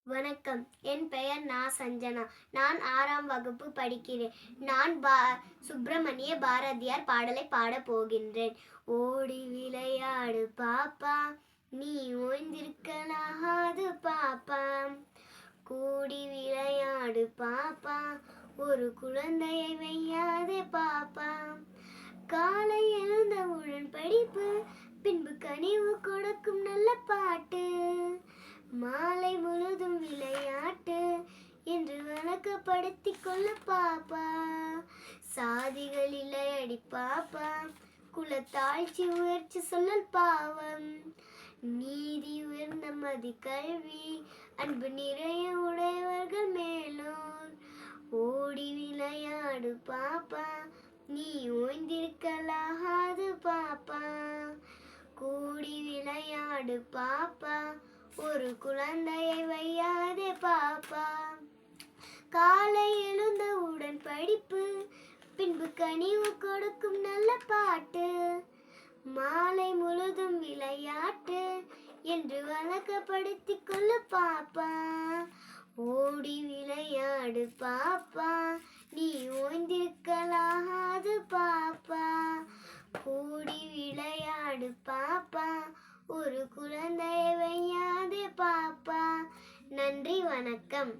வணக்கம். என் பெயர் சஞ்சனா. நான் 6ஆம் வகுப்பு படிக்கிறேன். நான் சுப்பிரமணிய பாரதியார் பாடலை பாடப் போகின்றேன். ஓடி விளையாடு பாப்பா, நீ ஓய்ந்திருக்கலாகாது பாப்பா. கூடி விளையாடு பாப்பா, ஒரு குழந்தையை வையாதே பாப்பா. காலை எழுந்தவுடன் படிப்பு, பின்பு கனிவு கொடுக்கும் நல்ல பாட்டு. மாலை முழுதும் விளையாட்டு என்று வழக்கப்படுத்திக் கொள்ள பாப்பா. சாதிகள் இல்லையடி பாப்பா, குலத்தாழ்ச்சி உயர்ச்சி சொல்லல் பாவம். நீதி உயர்ந்த மதி கல்வி, அன்பு நிறைய உடையவர்கள் மேலோர். ஓடி விளையாடு பாப்பா, நீ ஓய்ந்திருக்கலாகாது பாப்பா. கூடி விளையாடு பாப்பா, ஒரு குழந்தையை வையாதே பாப்பா. காலை எழுந்தவுடன் படிப்பு, பின்பு கனிவு கொடுக்கும் நல்ல பாட்டு. மாலை முழுதும் விளையாட்டு என்று வழக்கப்படுத்திக் கொள்ளு பாப்பா. ஓடி விளையாடு பாப்பா, நீ ஓய்ந்திருக்கலாகாது பாப்பா. கூடி விளையாடு பாப்பா, ஒரு குழந்தையை வையாதே பாப்பா. நன்றி, வணக்கம்.